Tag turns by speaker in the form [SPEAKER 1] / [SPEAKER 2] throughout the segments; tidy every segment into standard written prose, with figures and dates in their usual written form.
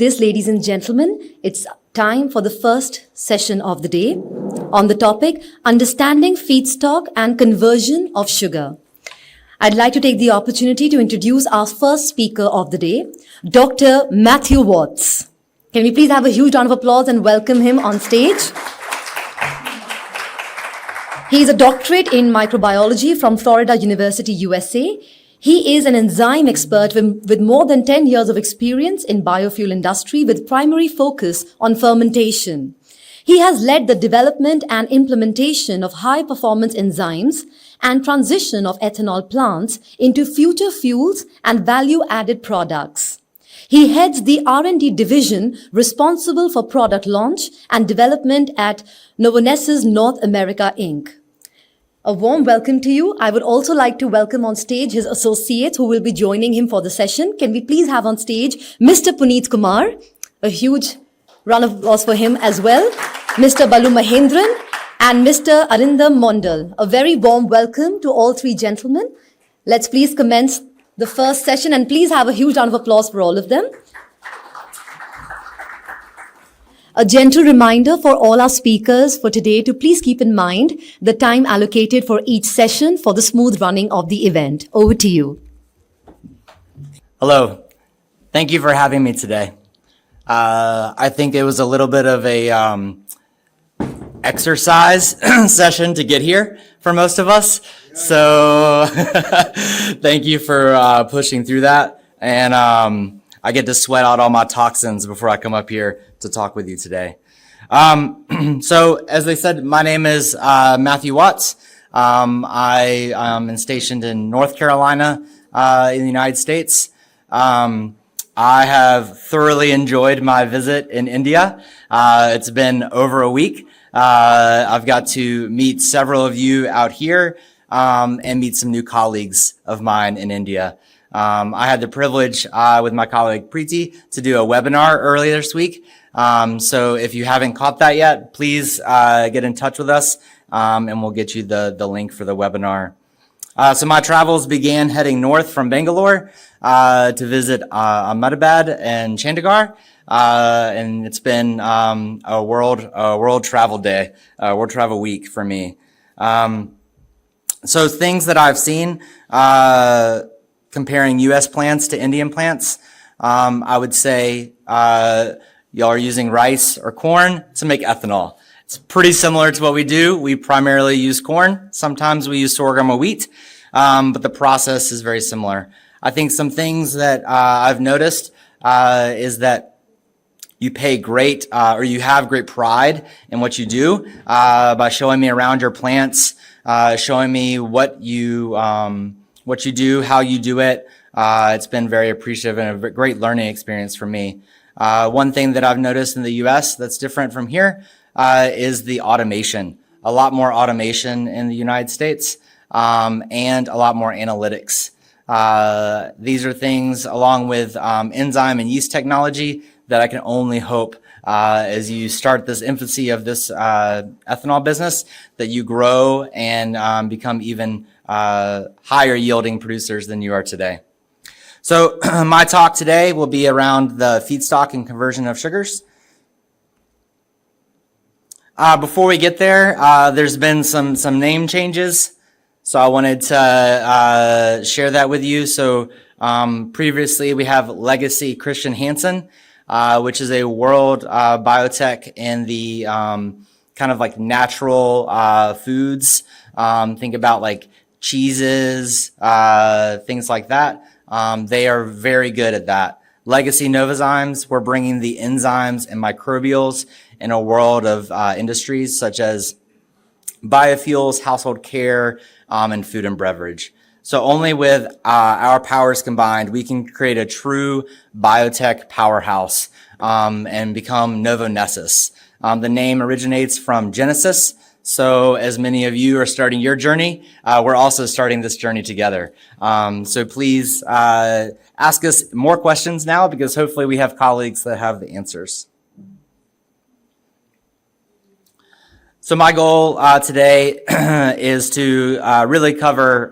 [SPEAKER 1] this, ladies and gentlemen, it's time for the first session of the day on the topic, Understanding Feedstock and Conversion of Sugar. I'd like to take the opportunity to introduce our first speaker of the day, Dr. Matthew Watts. Can we please have a huge round of applause and welcome him on stage? He is a doctorate in microbiology from Florida University, USA. He is an enzyme expert with more than 10 years of experience in biofuel industry with primary focus on fermentation. He has led the development and implementation of high-performance enzymes and transition of ethanol plants into future fuels and value-added products. He heads the R&D division responsible for product launch and development at Novonesis North America, Inc. A warm welcome to you. I would also like to welcome on stage his associates who will be joining him for the session. Can we please have on stage Mr. Puneet Kumar? A huge round of applause for him as well. Mr. Balu Mahendran and Mr. Arindam Mondal. A very warm welcome to all three gentlemen. Let's please commence the first session and please have a huge round of applause for all of them. A gentle reminder for all our speakers for today to please keep in mind the time allocated for each session for the smooth running of the event. Over to you.
[SPEAKER 2] Hello. Thank you for having me today. I think it was a little bit of a exercise session to get here for most of us. So thank you for pushing through that. And I get to sweat out all my toxins before I come up here to talk with you today. So as they said, my name is Matthew Watts. I am stationed in North Carolina in the United States. I have thoroughly enjoyed my visit in India. It's been over a week. I've got to meet several of you out here and meet some new colleagues of mine in India. I had the privilege with my colleague Preeti to do a webinar earlier this week. So if you haven't caught that yet, please get in touch with us and we'll get you the link for the webinar. So my travels began heading north from Bangalore to visit Ahmedabad and Chandigarh. And it's been a world travel day, world travel week for me. So things that I've seen comparing U.S. plants to Indian plants, I would say y'all are using rice or corn to make ethanol. It's pretty similar to what we do. We primarily use corn. Sometimes we use sorghum or wheat, but the process is very similar. I think some things that I've noticed is that you pay great, or you have great pride in what you do by showing me around your plants, showing me what you do, how you do it. It's been very appreciative and a great learning experience for me. One thing that I've noticed in the U.S. that's different from here is the automation. A lot more automation in the United States and a lot more analytics. These are things along with enzyme and yeast technology that I can only hope as you start this infancy of this ethanol business that you grow and become even higher yielding producers than you are today. So my talk today will be around the feedstock and conversion of sugars. Before we get there, there's been some name changes. So I wanted to share that with you. So previously we have Legacy Christian Hansen, which is a world biotech in the kind of like natural foods. Think about like cheeses, things like that. They are very good at that. Legacy Novozymes, we're bringing the enzymes and microbials in a world of industries such as biofuels, household care, and food and beverage. So only with our powers combined, we can create a true biotech powerhouse and become Novonesis. The name originates from Genesis. So as many of you are starting your journey, we're also starting this journey together. So please ask us more questions now because hopefully we have colleagues that have the answers. So my goal today is to really cover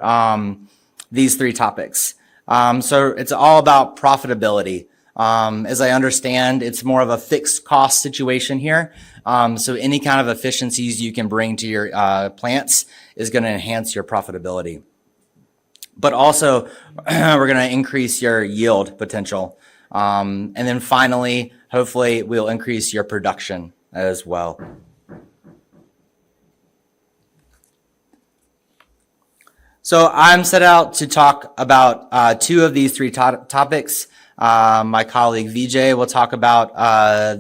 [SPEAKER 2] these three topics. So it's all about profitability. As I understand, it's more of a fixed cost situation here. So any kind of efficiencies you can bring to your plants is going to enhance your profitability. But also, we're going to increase your yield potential. And then finally, hopefully, we'll increase your production as well. So I'm set out to talk about two of these three topics. My colleague VJ will talk about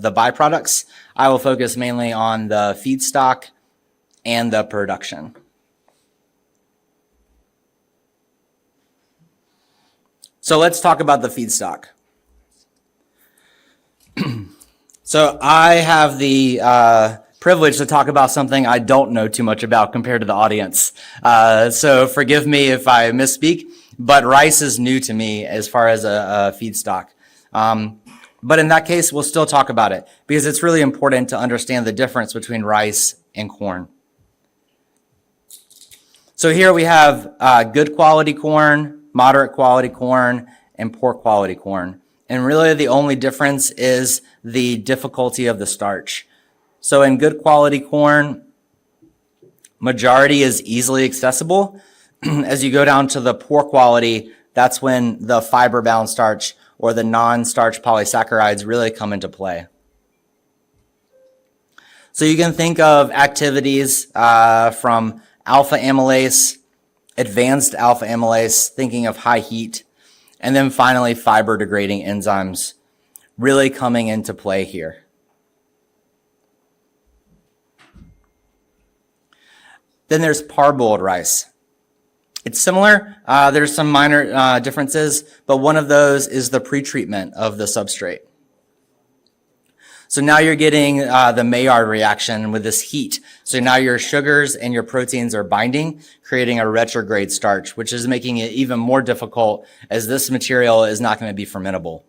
[SPEAKER 2] the byproducts. I will focus mainly on the feedstock and the production. So let's talk about the feedstock. So I have the privilege to talk about something I don't know too much about compared to the audience. So forgive me if I misspeak, but rice is new to me as far as a feedstock. But in that case, we'll still talk about it because it's really important to understand the difference between rice and corn. So here we have good quality corn, moderate quality corn, and poor quality corn. And really the only difference is the difficulty of the starch. So in good quality corn, majority is easily accessible. As you go down to the poor quality, that's when the fiber-bound starch or the non-starch polysaccharides really come into play. So you can think of activities from alpha amylase, advanced alpha amylase, thinking of high heat, and then finally fiber-degrading enzymes really coming into play here. Then there's parboiled rice. It's similar. There's some minor differences, but one of those is the pretreatment of the substrate. So now you're getting the Maillard reaction with this heat. So now your sugars and your proteins are binding, creating a retrograde starch, which is making it even more difficult as this material is not going to be fermentable.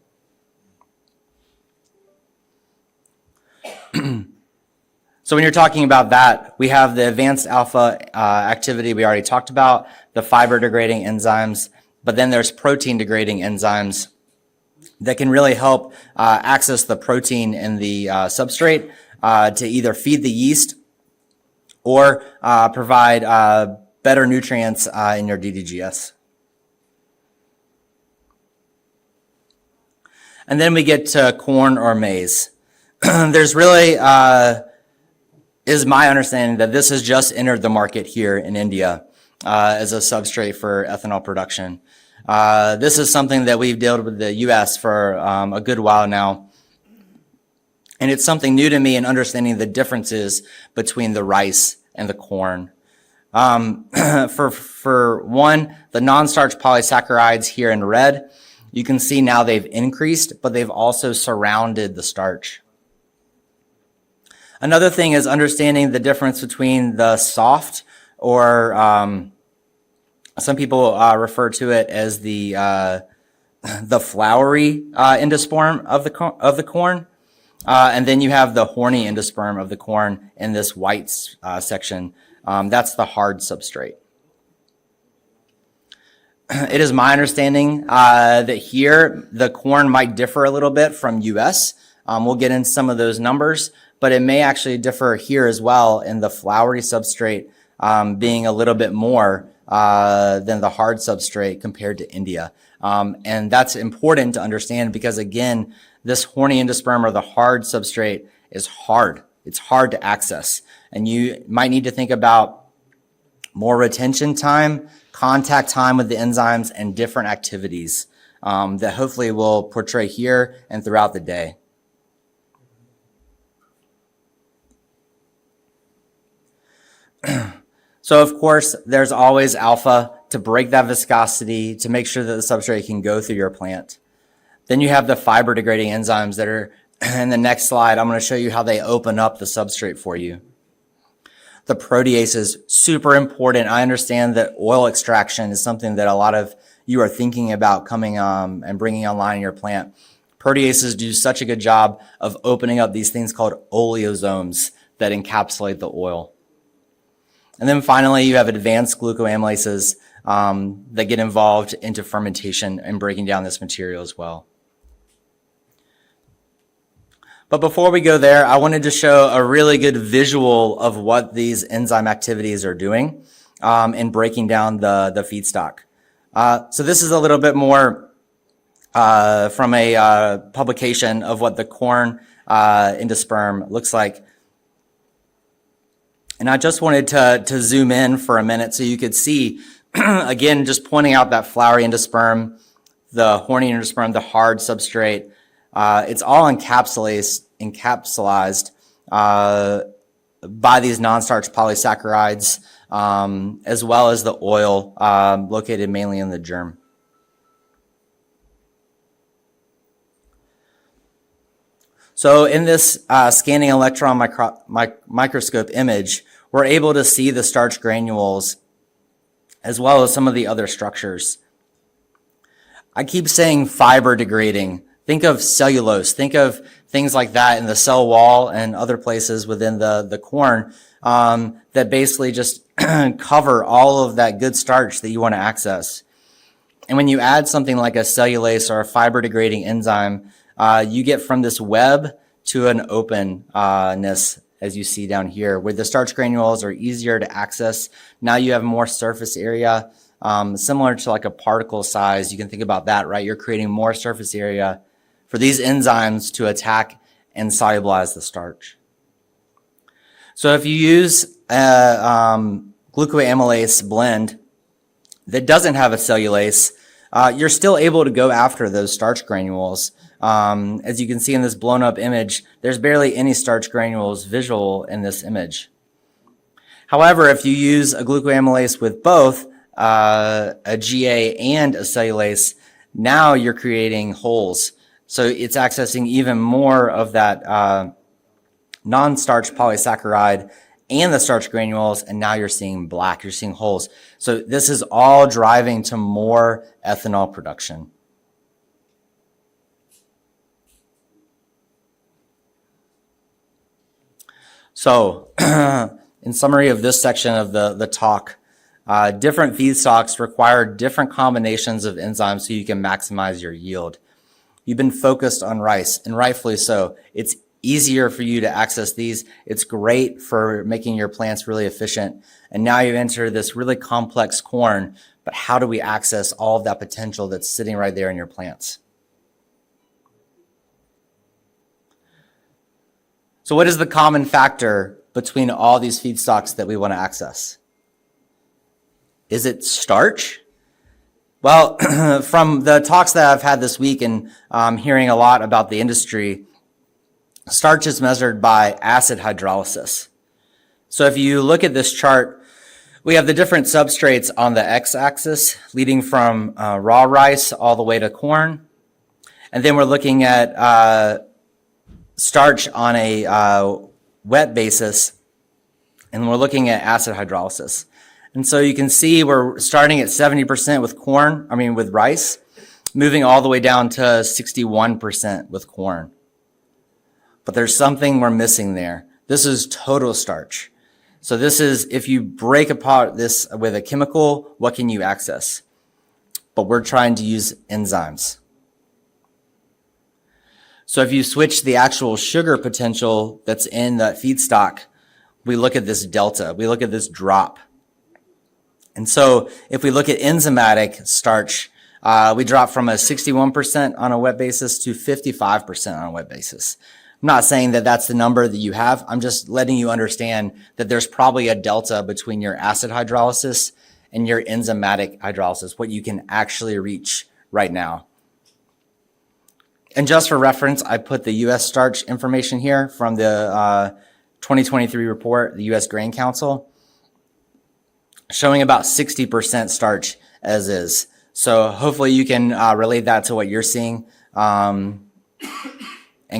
[SPEAKER 2] So when you're talking about that, we have the advanced alpha activity we already talked about, the fiber degrading enzymes, but then there's protein degrading enzymes that can really help access the protein in the substrate to either feed the yeast or provide better nutrients in your DDGS. And then we get to corn or maize. There's really, is my understanding that this has just entered the market here in India as a substrate for ethanol production. This is something that we've dealt with the U.S. for a good while now. And it's something new to me in understanding the differences between the rice and the corn. For one, the non-starch polysaccharides here in red, you can see now they've increased, but they've also surrounded the starch. Another thing is understanding the difference between the soft or some people refer to it as the floury endosperm of the corn, and then you have the horny endosperm of the corn in this white section. That's the hard substrate. It is my understanding that here the corn might differ a little bit from U.S. We'll get into some of those numbers, but it may actually differ here as well in the floury substrate being a little bit more than the hard substrate compared to India. And that's important to understand because, again, this horny endosperm or the hard substrate is hard. It's hard to access. And you might need to think about more retention time, contact time with the enzymes, and different activities that hopefully will portray here and throughout the day. So, of course, there's always alpha to break that viscosity, to make sure that the substrate can go through your plant. Then you have the fiber degrading enzymes that are in the next slide. I'm going to show you how they open up the substrate for you. The protease is super important. I understand that oil extraction is something that a lot of you are thinking about coming and bringing online in your plant. Proteases do such a good job of opening up these things called oleosomes that encapsulate the oil. And then finally, you have advanced glucoamylases that get involved into fermentation and breaking down this material as well. But before we go there, I wanted to show a really good visual of what these enzyme activities are doing in breaking down the feedstock. So this is a little bit more from a publication of what the corn endosperm looks like. And I just wanted to zoom in for a minute so you could see, again, just pointing out that flowery endosperm, the horny endosperm, the hard substrate. It's all encapsulated by these non-starch polysaccharides, as well as the oil located mainly in the germ. So in this scanning electron microscope image, we're able to see the starch granules as well as some of the other structures. I keep saying fiber degrading. Think of cellulose. Think of things like that in the cell wall and other places within the corn that basically just cover all of that good starch that you want to access. And when you add something like a cellulase or a fiber degrading enzyme, you get from this web to an openness, as you see down here, where the starch granules are easier to access. Now you have more surface area, similar to like a particle size. You can think about that, right? You're creating more surface area for these enzymes to attack and solubilize the starch. So if you use a glucoamylase blend that doesn't have a cellulase, you're still able to go after those starch granules. As you can see in this blown up image, there's barely any starch granules visual in this image. However, if you use a glucoamylase with both a GA and a cellulase, now you're creating holes. So it's accessing even more of that non-starch polysaccharide and the starch granules, and now you're seeing black, you're seeing holes. So this is all driving to more ethanol production. So, in summary of this section of the talk, different feedstocks require different combinations of enzymes so you can maximize your yield. You've been focused on rice, and rightfully so. It's easier for you to access these. It's great for making your plants really efficient. And now you enter this really complex corn, but how do we access all of that potential that's sitting right there in your plants? So what is the common factor between all these feedstocks that we want to access? Is it starch? Well, from the talks that I've had this week and hearing a lot about the industry, starch is measured by acid hydrolysis. So if you look at this chart, we have the different substrates on the x-axis leading from raw rice all the way to corn. And then we're looking at starch on a wet basis, and we're looking at acid hydrolysis. And so you can see we're starting at 70% with rice, moving all the way down to 61% with corn. But there's something we're missing there. This is total starch. So this is, if you break apart this with a chemical, what can you access? But we're trying to use enzymes. So if you switch the actual sugar potential that's in that feedstock, we look at this delta, we look at this drop. And so if we look at enzymatic starch, we drop from a 61% on a wet basis to 55% on a wet basis. I'm not saying that that's the number that you have. I'm just letting you understand that there's probably a delta between your acid hydrolysis and your enzymatic hydrolysis, what you can actually reach right now. And just for reference, I put the U.S. starch information here from the 2023 report, the U.S. Grain Council, showing about 60% starch as is. So hopefully you can relate that to what you're seeing and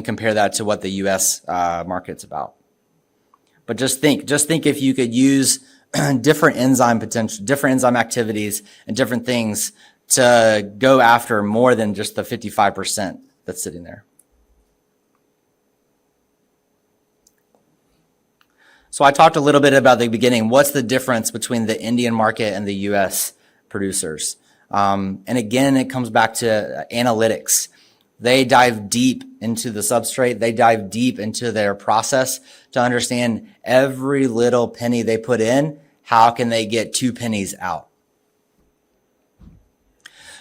[SPEAKER 2] compare that to what the U.S. market's about. But just think if you could use different enzyme potential, different enzyme activities and different things to go after more than just the 55% that's sitting there. So I talked a little bit about the beginning. What's the difference between the Indian market and the U.S. producers? And again, it comes back to analytics. They dive deep into the substrate. They dive deep into their process to understand every little penny they put in, how can they get 2 pennies out?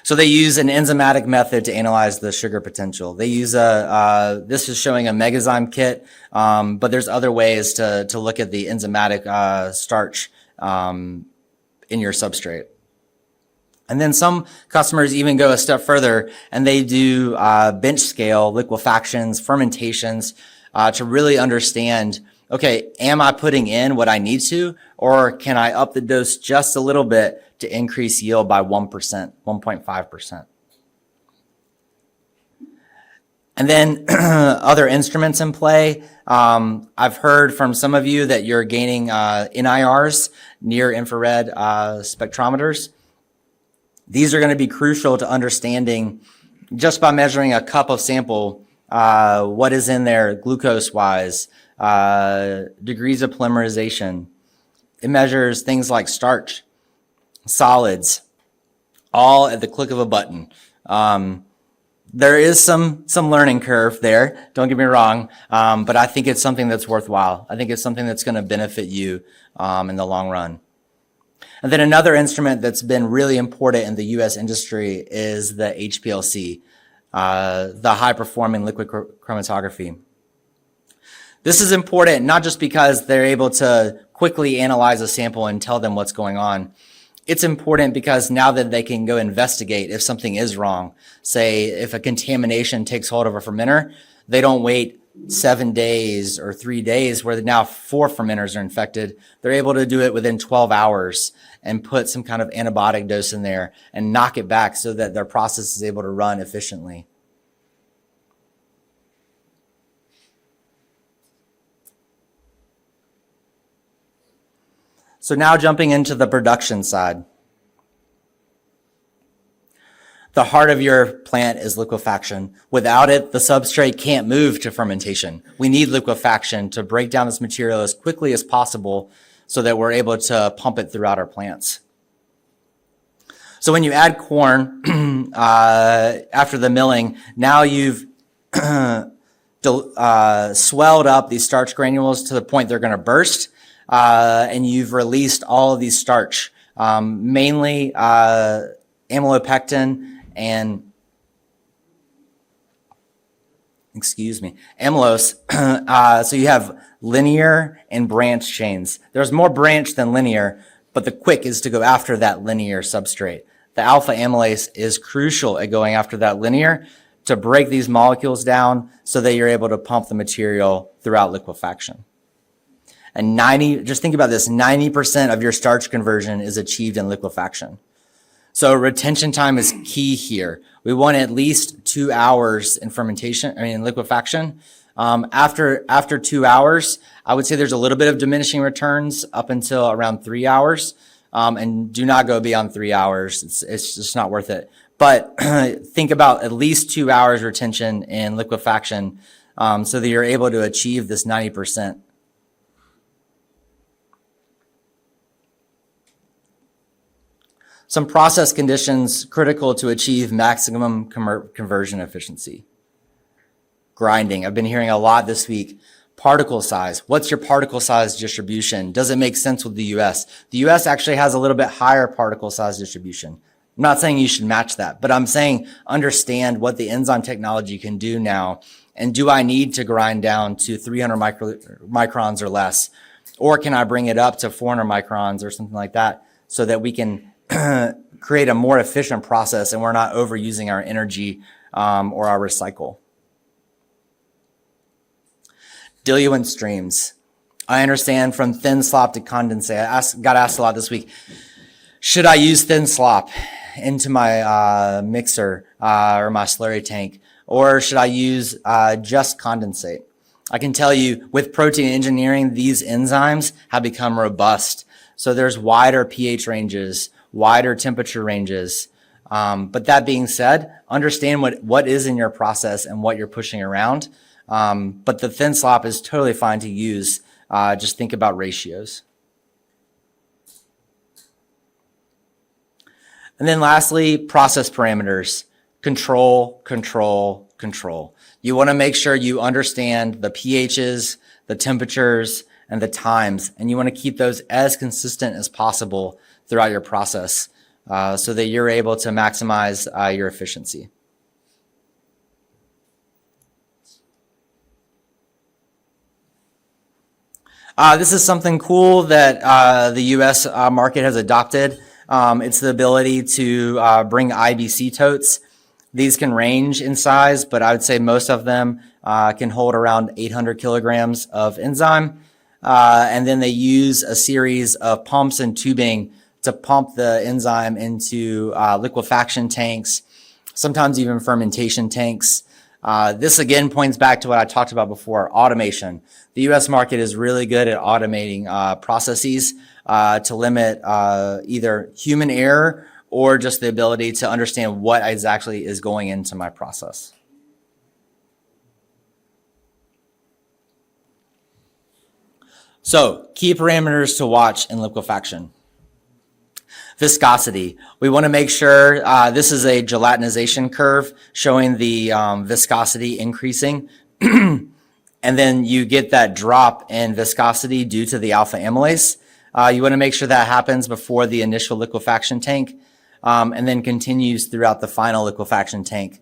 [SPEAKER 2] So they use an enzymatic method to analyze the sugar potential. They use this is showing a megazyme kit, but there's other ways to look at the enzymatic starch in your substrate. And then some customers even go a step further and they do bench scale liquefactions, fermentations to really understand, okay, am I putting in what I need to, or can I up the dose just a little bit to increase yield by 1%, 1.5%? And then other instruments in play. I've heard from some of you that you're gaining NIRs, near infrared spectrometers. These are going to be crucial to understanding, just by measuring a cup of sample, what is in there glucose-wise, degrees of polymerization. It measures things like starch, solids, all at the click of a button. There is some learning curve there, don't get me wrong, but I think it's something that's worthwhile. I think it's something that's going to benefit you in the long run. And then another instrument that's been really important in the U.S. industry is the HPLC, the high-performing liquid chromatography. This is important not just because they're able to quickly analyze a sample and tell them what's going on. It's important because now that they can go investigate if something is wrong, say if a contamination takes hold of a fermenter, they don't wait 7 days or 3 days where now 4 fermenters are infected. They're able to do it within 12 hours and put some kind of antibiotic dose in there and knock it back so that their process is able to run efficiently. So now jumping into the production side. The heart of your plant is liquefaction. Without it, the substrate can't move to fermentation. We need liquefaction to break down this material as quickly as possible so that we're able to pump it throughout our plants. So when you add corn after the milling, now you've swelled up these starch granules to the point they're going to burst, and you've released all of these starch, mainly amylopectin and amylose. So you have linear and branch chains. There's more branch than linear, but the quick is to go after that linear substrate. The alpha amylase is crucial at going after that linear to break these molecules down so that you're able to pump the material throughout liquefaction. And just think about this, 90% of your starch conversion is achieved in liquefaction. So retention time is key here. We want at least 2 hours in in liquefaction. After 2 hours, I would say there's a little bit of diminishing returns up until around 3 hours. And do not go beyond 3 hours. It's just not worth it. But think about at least 2 hours retention in liquefaction, so that you're able to achieve this 90%. Some process conditions critical to achieve maximum conversion efficiency. Grinding. I've been hearing a lot this week. Particle size. What's your particle size distribution? Does it make sense with the US? The US actually has a little bit higher particle size distribution. I'm not saying you should match that, but I'm saying understand what the enzyme technology can do now. And do I need to grind down to 300 microns or less? Or can I bring it up to 400 microns or something like that so that we can create a more efficient process and we're not overusing our energy or our recycle. Diluent streams. I understand from thin slop to condensate. I got asked a lot this week. Should I use thin slop into my mixer or my slurry tank, or should I use just condensate? I can tell you with protein engineering, these enzymes have become robust. So there's wider pH ranges, wider temperature ranges. But that being said, understand what is in your process and what you're pushing around. But the thin slop is totally fine to use. Just think about ratios. And then lastly, process parameters. Control, control, control. You want to make sure you understand the pHs, the temperatures, and the times, and you want to keep those as consistent as possible throughout your process so that you're able to maximize your efficiency. This is something cool that the U.S. Market has adopted. It's the ability to bring IBC totes. These can range in size, but I would say most of them can hold around 800 kilograms of enzyme. And then they use a series of pumps and tubing to pump the enzyme into liquefaction tanks, sometimes even fermentation tanks. This again points back to what I talked about before, automation. The U.S. market is really good at automating processes to limit either human error or just the ability to understand what exactly is going into my process. So, key parameters to watch in liquefaction. Viscosity. We want to make sure this is a gelatinization curve showing the viscosity increasing. And then you get that drop in viscosity due to the alpha amylase. You want to make sure that happens before the initial liquefaction tank and then continues throughout the final liquefaction tank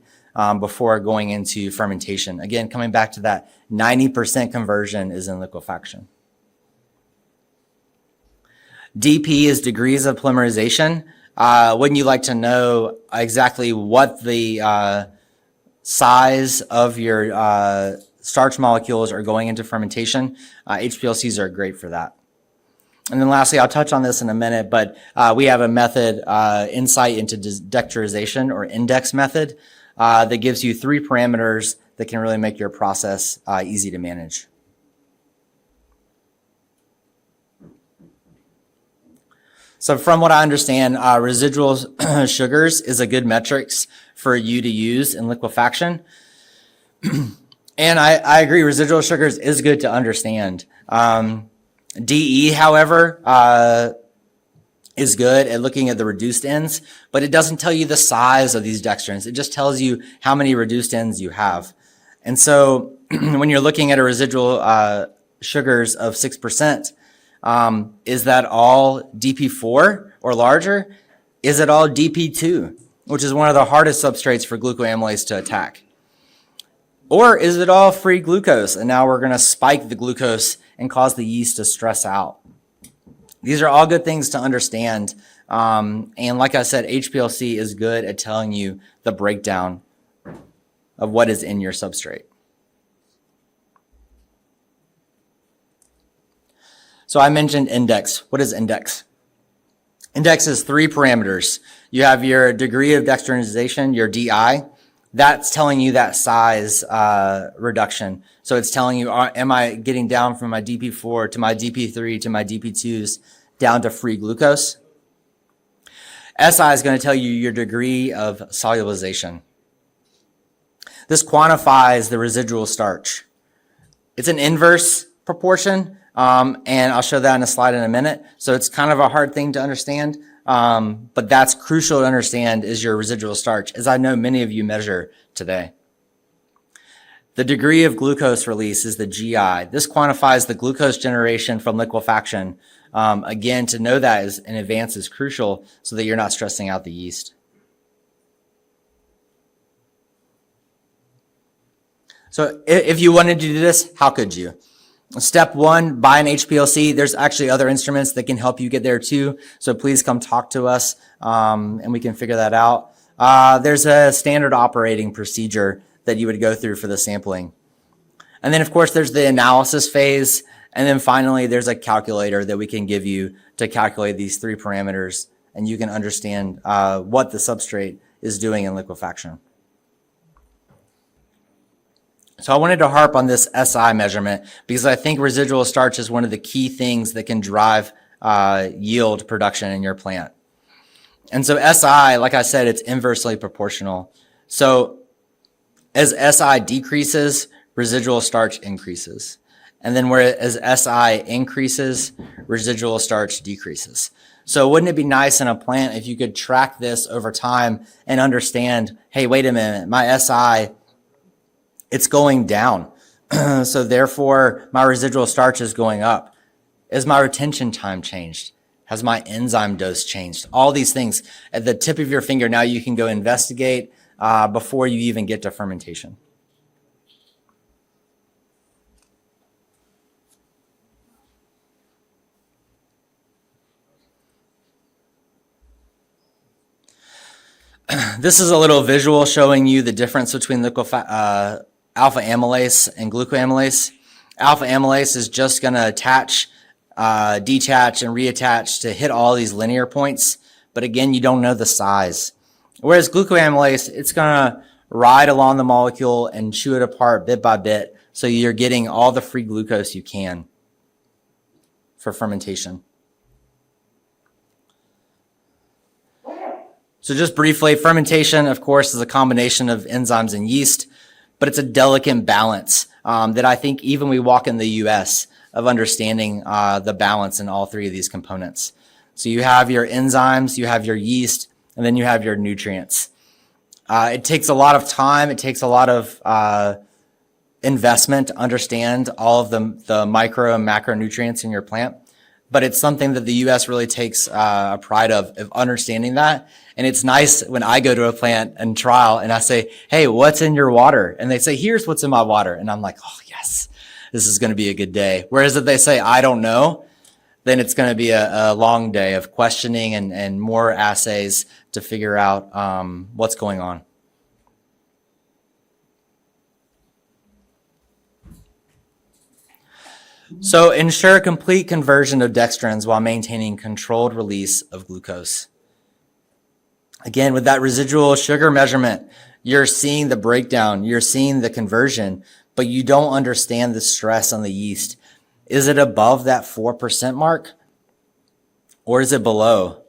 [SPEAKER 2] before going into fermentation. Again, coming back to that 90% conversion is in liquefaction. DP is degrees of polymerization. Wouldn't you like to know exactly what the size of your starch molecules are going into fermentation? HPLCs are great for that. And then lastly, I'll touch on this in a minute, but we have a method, insight into dexterization or index method, that gives you 3 parameters that can really make your process easy to manage. So from what I understand, residual sugars is a good metrics for you to use in liquefaction. And I agree, residual sugars is good to understand. DE, however, is good at looking at the reduced ends, but it doesn't tell you the size of these dextrins. It just tells you how many reduced ends you have. And so when you're looking at a residual sugars of 6%, is that all DP4 or larger? Is it all DP2, which is one of the hardest substrates for glucoamylase to attack? Or is it all free glucose, and now we're going to spike the glucose and cause the yeast to stress out? These are all good things to understand. And like I said, HPLC is good at telling you the breakdown of what is in your substrate. So I mentioned index. What is index? Index is 3 parameters. You have your degree of dextrinization, your DI. That's telling you that size reduction. So it's telling you, am I getting down from my DP4 to my DP3 to my DP2s down to free glucose? SI is going to tell you your degree of solubilization. This quantifies the residual starch. It's an inverse proportion. And I'll show that in a slide in a minute. So it's kind of a hard thing to understand, but that's crucial to understand is your residual starch, as I know many of you measure today. The degree of glucose release is the GI. This quantifies the glucose generation from liquefaction. Again, to know that in advance is crucial so that you're not stressing out the yeast. So if you wanted to do this, how could you? Step 1, buy an HPLC. There's actually other instruments that can help you get there too. So please come talk to us and we can figure that out. There's a standard operating procedure that you would go through for the sampling. And then of course there's the analysis phase. And then finally there's a calculator that we can give you to calculate these 3 parameters and you can understand what the substrate is doing in liquefaction. So I wanted to harp on this SI measurement because I think residual starch is one of the key things that can drive yield production in your plant. And so SI, like I said, it's inversely proportional. So as SI decreases, residual starch increases. And then whereas SI increases, residual starch decreases. So wouldn't it be nice in a plant if you could track this over time and understand, hey, wait a minute, my SI it's going down. So therefore, my residual starch is going up. Is my retention time changed? Has my enzyme dose changed? All these things at the tip of your finger. Now you can go investigate before you even get to fermentation. This is a little visual showing you the difference between alpha amylase and glucoamylase. Alpha amylase is just going to attach, detach, and reattach to hit all these linear points. But again, you don't know the size. Whereas glucoamylase, it's going to ride along the molecule and chew it apart bit by bit. So you're getting all the free glucose you can for fermentation. So just briefly, fermentation, of course, is a combination of enzymes and yeast, but it's a delicate balance that I think even we walk in the U.S. of understanding the balance in all three of these components. So you have your enzymes, you have your yeast, and then you have your nutrients. It takes a lot of time. It takes a lot of investment to understand all of the micro and macronutrients in your plant. But it's something that the U.S. really takes a pride of understanding that. And it's nice when I go to a plant and trial and I say, hey, what's in your water? And they say, here's what's in my water. And I'm like, oh, yes, this is going to be a good day. Whereas if they say, I don't know, then it's going to be a long day of questioning and more assays to figure out what's going on. So ensure complete conversion of dextrins while maintaining controlled release of glucose. Again, with that residual sugar measurement, you're seeing the breakdown, you're seeing the conversion, but you don't understand the stress on the yeast. Is it above that 4% mark or is it below?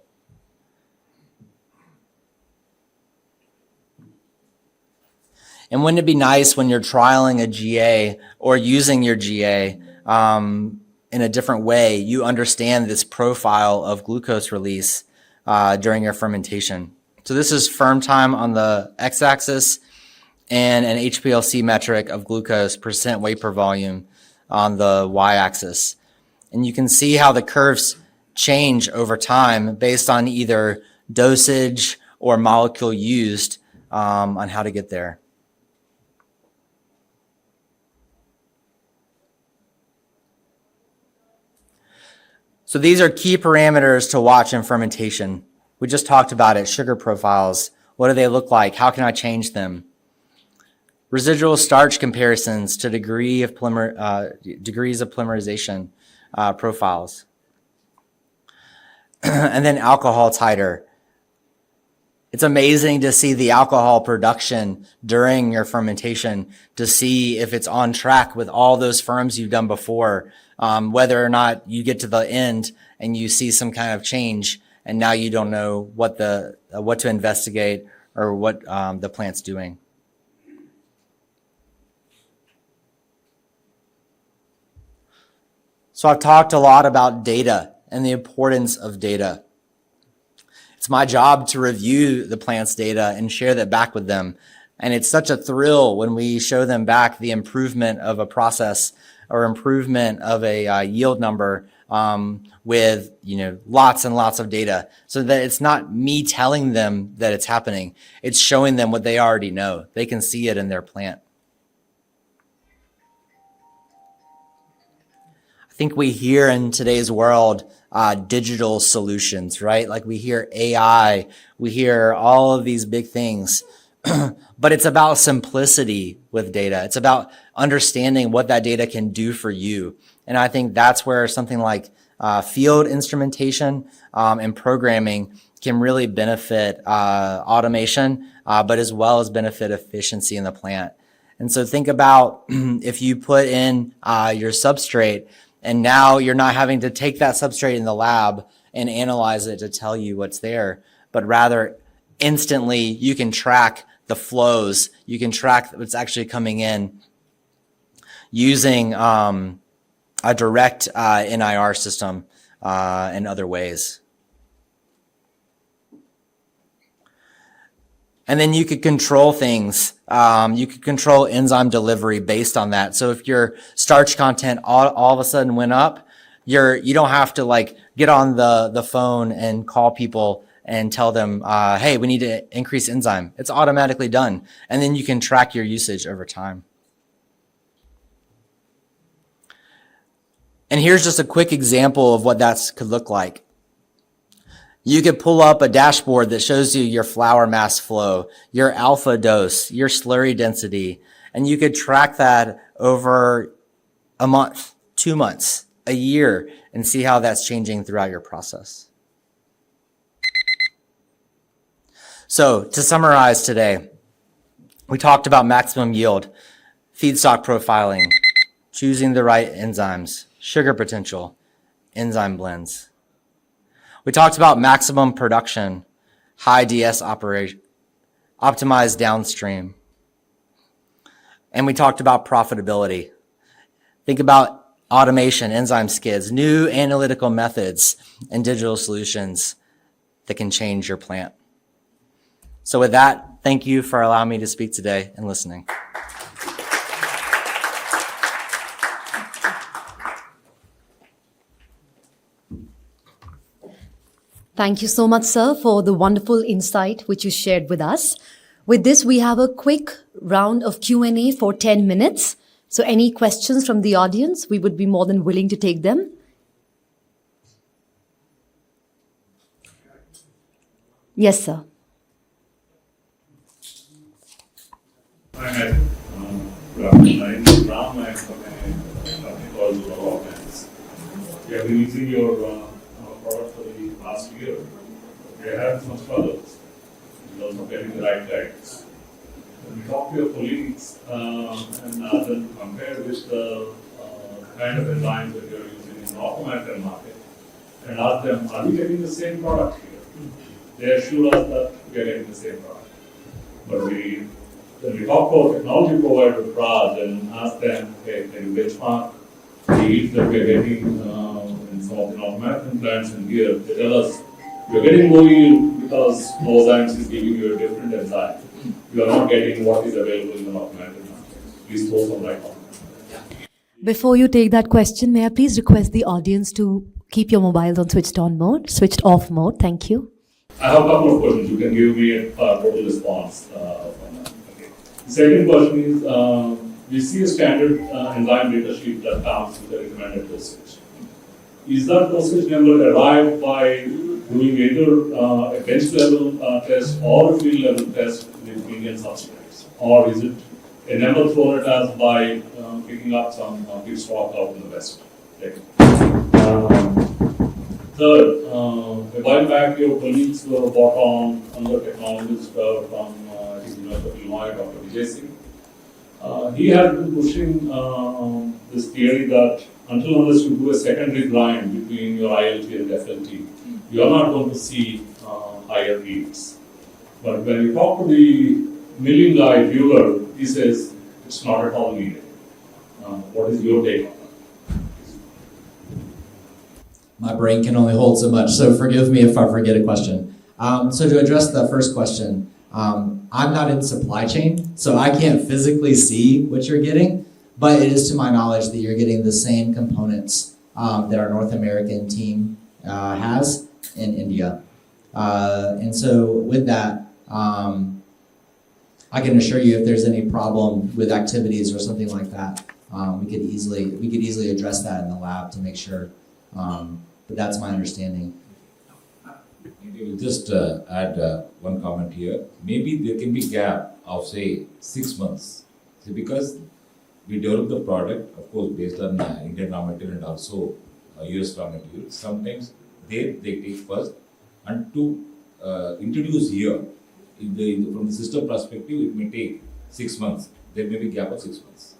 [SPEAKER 2] And wouldn't it be nice when you're trialing a GA or using your GA in a different way, you understand this profile of glucose release during your fermentation. So this is ferm time on the x-axis and an HPLC metric of glucose percent weight per volume on the y-axis. And you can see how the curves change over time based on either dosage or molecule used on how to get there. So these are key parameters to watch in fermentation. We just talked about it, sugar profiles. What do they look like? How can I change them? Residual starch comparisons to degrees of polymerization profiles. And then alcohol titer. It's amazing to see the alcohol production during your fermentation to see if it's on track with all those ferms you've done before, whether or not you get to the end and you see some kind of change and now you don't know what to investigate or what the plant's doing. So I've talked a lot about data and the importance of data. It's my job to review the plant's data and share that back with them. And it's such a thrill when we show them back the improvement of a process or improvement of a yield number with lots and lots of data, so that it's not me telling them that it's happening. It's showing them what they already know. They can see it in their plant. I think we hear in today's world digital solutions, right? Like we hear AI, we hear all of these big things, but it's about simplicity with data. It's about understanding what that data can do for you. And I think that's where something like field instrumentation and programming can really benefit automation, but as well as benefit efficiency in the plant. And so think about if you put in your substrate, and now you're not having to take that substrate in the lab and analyze it to tell you what's there, but rather instantly you can track the flows. You can track what's actually coming in using a direct NIR system and other ways. And then you could control things. You could control enzyme delivery based on that. So if your starch content all of a sudden went up, you don't have to like get on the phone and call people and tell them, hey, we need to increase enzyme. It's automatically done. And then you can track your usage over time. And here's just a quick example of what that could look like. You could pull up a dashboard that shows you your flour mass flow, your alpha dose, your slurry density, and you could track that over a month, 2 months, a year, and see how that's changing throughout your process. So to summarize today, we talked about maximum yield, feedstock profiling, choosing the right enzymes, sugar potential, enzyme blends. We talked about maximum production, high DS operation, optimized downstream. And we talked about profitability. Think about automation, enzyme skids, new analytical methods, and digital solutions that can change your plant. So with that, thank you for allowing me to speak today and listening.
[SPEAKER 1] Thank you so much, sir, for the wonderful insight which you shared with us. With this, we have a quick round of Q&A for 10 minutes. So any questions from the audience, we would be more than willing to take them. Yes, sir.
[SPEAKER 3] Hi, good afternoon. My name is Ram. I'm from a company called Novonesis. We have been using your product for the last year. We have some struggles in terms of getting the right guidance. When we talk to your colleagues and ask them to compare with the kind of enzymes that you're using in the North American market and ask them, are we getting the same product here? They assure us that we are getting the same product. But when we talk to our technology provider, Raj, and ask them, okay, can you benchmark the yields that we are getting in some of the North American plants and here, they tell us, we are getting low yield because Novozymes is giving you a different enzyme. You are not getting what is available in the North American market. Please throw some light on that.
[SPEAKER 1] Before you take that question, may I please request the audience to keep your mobiles on switched off mode. Thank you.
[SPEAKER 3] I have a couple of questions. You can give me a total response from that. Okay. The second question is, we see a standard enzyme data sheet that comes with a recommended dosage. Is that dosage number arrived by doing either a bench level test or a field level test with Indian substrates? Or is it a number thrown at us by picking up some feedstock out in the West? Okay. Third, a while back your colleagues were brought on another technologist from I think University of Illinois, Dr. Vijay Singh. He had been pushing this theory that until unless you do a secondary grind between your ILT and FLT, you are not going to see higher yields. But when you talk to the milling guy, Bueller, he says it's not at all needed. What is your take on that?
[SPEAKER 4] My brain can only hold so much, so forgive me if I forget a question. So to address the first question, I'm not in supply chain, so I can't physically see what you're getting, but it is to my knowledge that you're getting the same components that our North American team has in India. And so with that, I can assure you if there's any problem with activities or something like that, we could easily address that in the lab to make sure. But that's my understanding.
[SPEAKER 5] Maybe we'll just add one comment here. Maybe there can be a gap of say 6 months. See, because we develop the product, of course, based on Indian raw material and also US raw material. Sometimes they take first, and to introduce here, from the system perspective, it may take 6 months. There may be a gap of 6 months.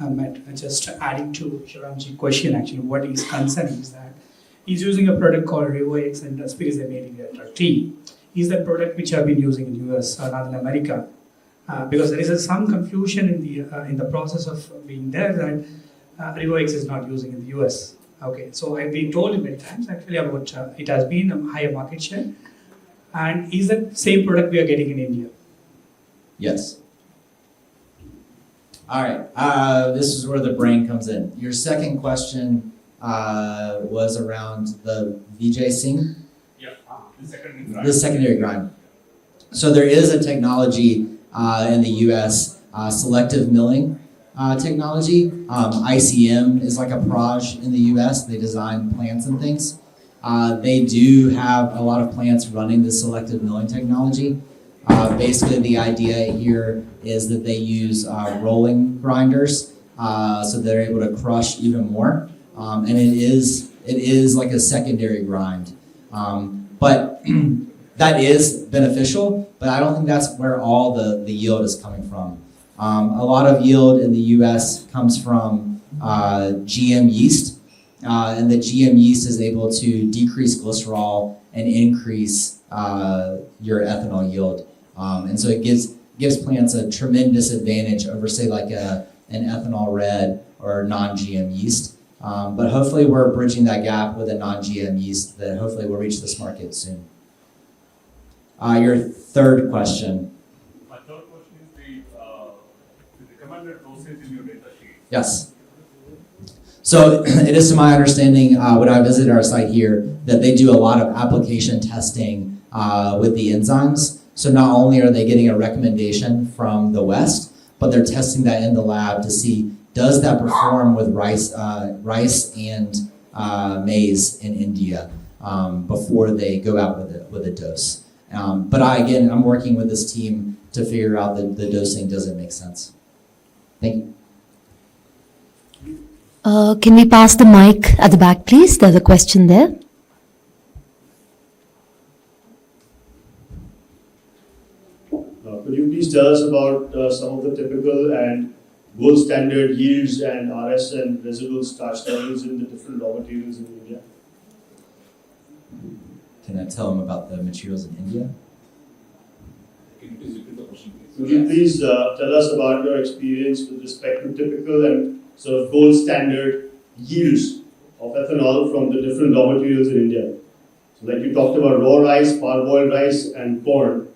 [SPEAKER 6] Matt, just adding to Shiramji's question, actually, what he's concerned is that he's using a product called RevoX and Spirizametic T. Is that product which I've been using in US or Northern America? Because there is some confusion in the process of being there that RevoX is not using in the US. Okay, so I've been told many times actually about it has been a higher market share. And is that same product we are getting in India?
[SPEAKER 4] Yes. All right. This is where the brain comes in. Your second question was around the VJ-Sing,
[SPEAKER 3] Yeah, the second
[SPEAKER 4] the secondary grind. So there is a technology in the U.S., selective milling technology. ICM is like a proj in the U.S. They design plants and things. They do have a lot of plants running the selective milling technology. Basically, the idea here is that they use rolling grinders, so they're able to crush even more. And it is like a secondary grind. But that is beneficial, but I don't think that's where all the yield is coming from. A lot of yield in the U.S. comes from GM yeast, and the GM yeast is able to decrease glycerol and increase your ethanol yield. And so it gives plants a tremendous advantage over, say, like an ethanol red or non-GM yeast. But hopefully we're bridging that gap with a non-GM yeast that hopefully will reach this market soon. Your third question.
[SPEAKER 3] My third question is the recommended dosage in your data sheet.
[SPEAKER 4] Yes. So it is to my understanding, when I visited our site here, that they do a lot of application testing with the enzymes. So not only are they getting a recommendation from the West, but they're testing that in the lab to see, does that perform with rice and maize in India before they go out with a dose. But I'm working with this team to figure out that the dosing doesn't make sense. Thank you.
[SPEAKER 1] Can we pass the mic at the back, please? There's a question there.
[SPEAKER 7] Could you please tell us about some of the typical and gold standard yields and RS and residual starch levels in the different raw materials in India?
[SPEAKER 4] Can I tell them about the materials in India?
[SPEAKER 5] Can you please repeat the question, please?
[SPEAKER 7] Could you please tell us about your experience with respect to typical and sort of gold standard yields of ethanol from the different raw materials in India? So like you talked about raw rice, parboiled rice and corn.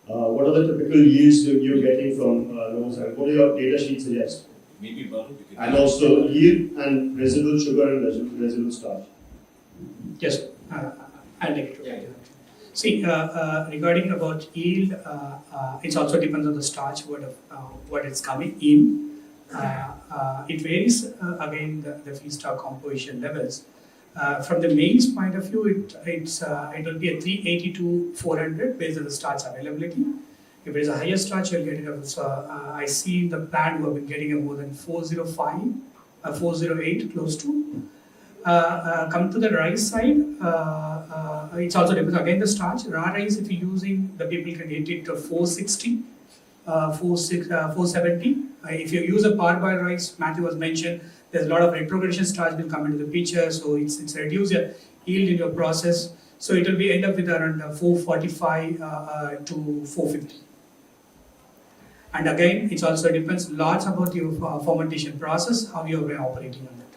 [SPEAKER 7] What are the typical yields you're getting from Novonesis? What do your data sheet suggest?
[SPEAKER 5] Maybe Baru, you can-
[SPEAKER 7] And also yield and residual sugar and residual starch.
[SPEAKER 6] Yes, I'll take it. See, regarding about yield, it also depends on the starch, what it's coming in. It varies, again, the feedstock composition levels. From the maize point of view, it will be a 380 to 400 based on the starch availability. If it is a higher starch, you'll get it. I see the plant who have been getting a more than 405, 408 close to. Come to the rice side, it's also depends again the starch. Raw rice, if you're using, the people can get it to 460, 470. If you use a parboiled rice, Matthew was mentioned, there's a lot of retrogression starch will come into the picture, so it's reduce your yield in your process. So it will be end up with around 445 to 450. And again, it also depends lots about your fermentation process, how you are operating on that.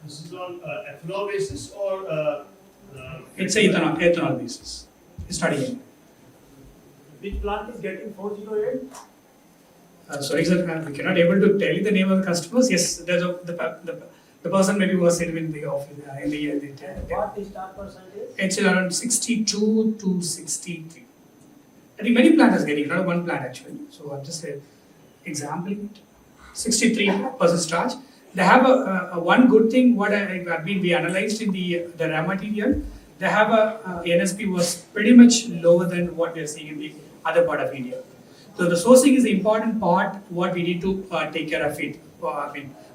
[SPEAKER 7] This is on ethanol basis or?
[SPEAKER 6] It's a ethanol basis. Starting in.
[SPEAKER 7] Which plant is getting 408?
[SPEAKER 6] Sorry, sir, we cannot able to tell you the name of the customers. Yes, there's the person maybe was sitting in the office in the
[SPEAKER 7] What is that percentage?
[SPEAKER 6] it's around 62 to 63. I think many plants are getting, not one plant actually. So I'm just example 63% starch. They have a one good thing. What we analyzed in the raw material. They have a NSP was pretty much lower than what we are seeing in the other part of India. So the sourcing is the important part. What we need to take care of it.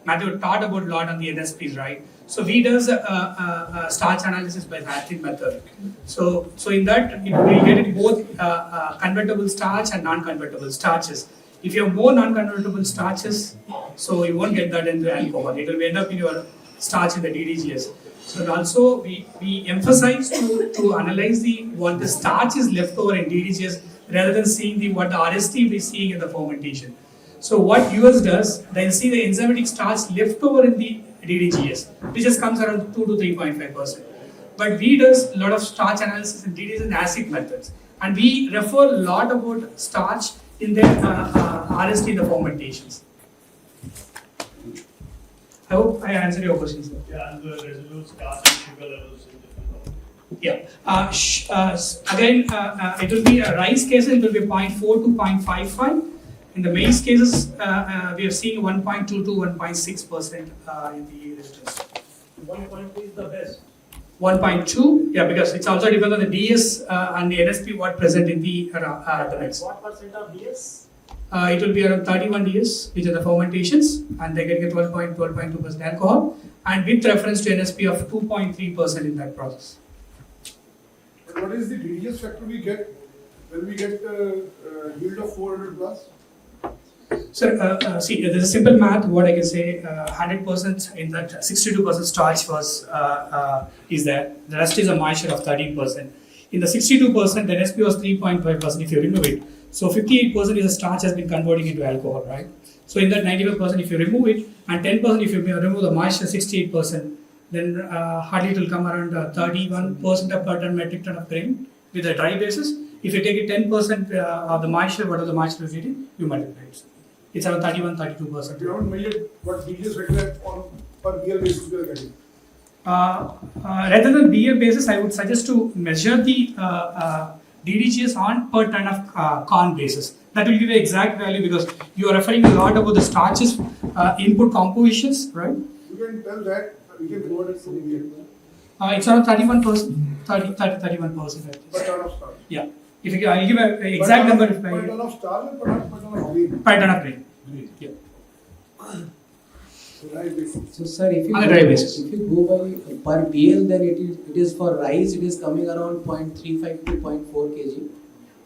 [SPEAKER 6] Matthew talked about a lot on the NSPs, right? So we does starch analysis by Hathin method. So in that we get it both convertible starch and non-convertible starches. If you have more non-convertible starches, so you won't get that in the alcohol. It will end up in your starch in the DDGS. So also we emphasize to analyze what the starch is left over in DDGS rather than seeing what the RST we're seeing in the fermentation. So what US does, they'll see the enzymatic starch left over in the DDGS, which just comes around 2 to 3.5%. but we does a lot of starch analysis and DDs and acid methods. And we refer a lot about starch in the RST, the fermentations. I hope I answered your question, sir.
[SPEAKER 7] Yeah, and the residual starch and sugar levels in different.
[SPEAKER 6] Yeah. Again, it will be a rice cases, it will be 0.4 to 0.55. In the maize cases, we are seeing 1.2 to 1.6% in the resistance.
[SPEAKER 7] 1.2 is the best.
[SPEAKER 6] 1.2, yeah, because it's also depends on the DS and the NSP what present in the mix.
[SPEAKER 7] What percent of DS?
[SPEAKER 6] It will be around 31 DS, which are the fermentations, and they get 12.2% alcohol, and with reference to NSP of 2.3% in that process.
[SPEAKER 8] What is the DDS factor we get when we get yield of 400 plus?
[SPEAKER 6] So, see, there's a simple math. What I can say, 100% in that 62% starch was is there. The rest is a moisture of 13%. In the 62%, the NSP was 3.5% if you remove it. So 58% is the starch has been converting into alcohol, right? So in that 95%, if you remove it, and 10% if you remove the moisture, 68%, then hardly it will come around 31% of per ton metric ton of grain with a dry basis. If you take it 10% of the moisture, whatever the moisture is getting, you multiply it. It's around 31-32%.
[SPEAKER 8] You haven't measured what DDS factor on per BL basis we are getting.
[SPEAKER 6] Rather than BL basis, I would suggest to measure the DDGS on per ton of corn basis. That will give you exact value because you are referring a lot about the starches, input compositions, right?
[SPEAKER 8] You can tell that we can convert it to BL.
[SPEAKER 6] It's around 31%, 31%.
[SPEAKER 8] Per ton of starch.
[SPEAKER 6] Yeah. If you, I'll give an exact number. If
[SPEAKER 8] Per ton of starch or per ton of grain?
[SPEAKER 6] Per ton of grain. Yeah.
[SPEAKER 9] So sir, if you
[SPEAKER 6] On a dry basis.
[SPEAKER 9] if you go by per BL, then it is for rice it is coming around 0.35 to 0.4 kg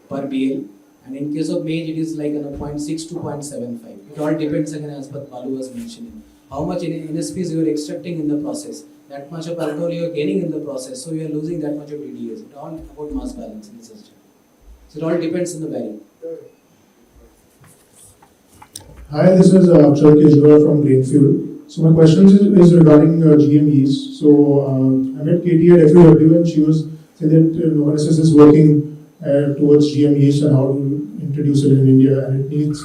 [SPEAKER 9] per BL, and in case of maize it is like 0.6 to 0.75. It all depends again as per Balu was mentioning. How much NSPs you are extracting in the process, that much of alcohol you are gaining in the process, so you are losing that much of DDS. It all about mass balance in the system. So it all depends on the value.
[SPEAKER 10] Hi, this is Akshay Kejriwal from Greenfield. So my question is regarding GMEs. So I met Katie at FAW and she was saying that Novonesis is working towards GMEs and how to introduce it in India, and it needs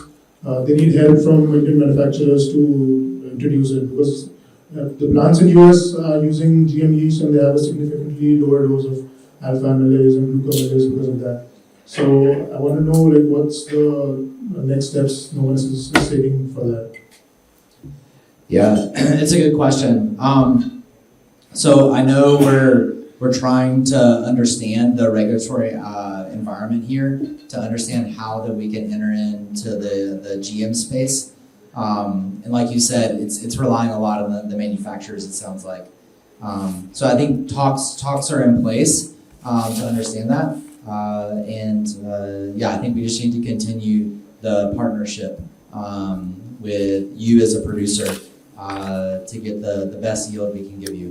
[SPEAKER 10] they need help from Indian manufacturers to introduce it because the plants in US are using GMEs and they have a significantly lower dose of alpha amylase and glucoamylase because of that. So I want to know what's the next steps Novonesis is taking for that.
[SPEAKER 4] Yeah, it's a good question. So I know we're trying to understand the regulatory environment here to understand how that we can enter into the GM space. And like you said, it's relying a lot on the manufacturers. It sounds like. So I think talks are in place to understand that. Yeah, I think we just need to continue the partnership with you as a producer to get the best yield we can give you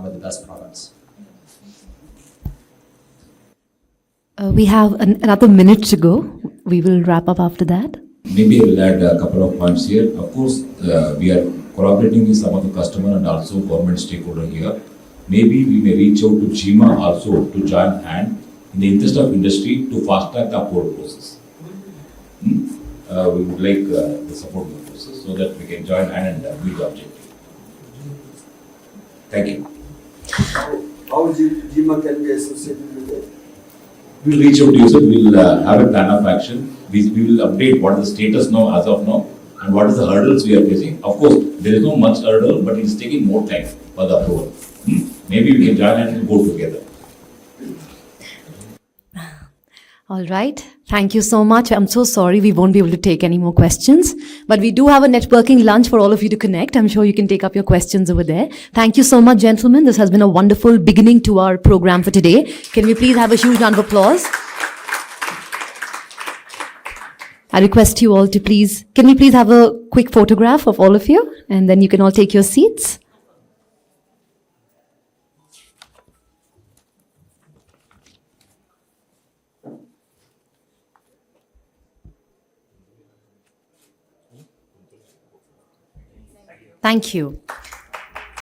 [SPEAKER 4] with the best products.
[SPEAKER 1] We have another minute to go. We will wrap up after that.
[SPEAKER 5] Maybe I will add a couple of points here. Of course, we are collaborating with some of the customer and also government stakeholder here. Maybe we may reach out to GMA also to join hand in the interest of industry to fast track the approval process. We would like the support of the process so that we can join hand and meet the objective. Thank you.
[SPEAKER 11] How GMA can be associated with it?
[SPEAKER 5] We'll reach out to you, sir. We'll have a plan of action. We will update what is the status now as of now and what is the hurdles we are facing. Of course, there is no much hurdle, but it's taking more time for the approval. Maybe we can join and go together.
[SPEAKER 1] All right. Thank you so much. I'm so sorry we won't be able to take any more questions, but we do have a networking lunch for all of you to connect. I'm sure you can take up your questions over there. Thank you so much, gentlemen. This has been a wonderful beginning to our program for today. Can we please have a huge round of applause? I request you all to can we please have a quick photograph of all of you, and then you can all take your seats. Thank you.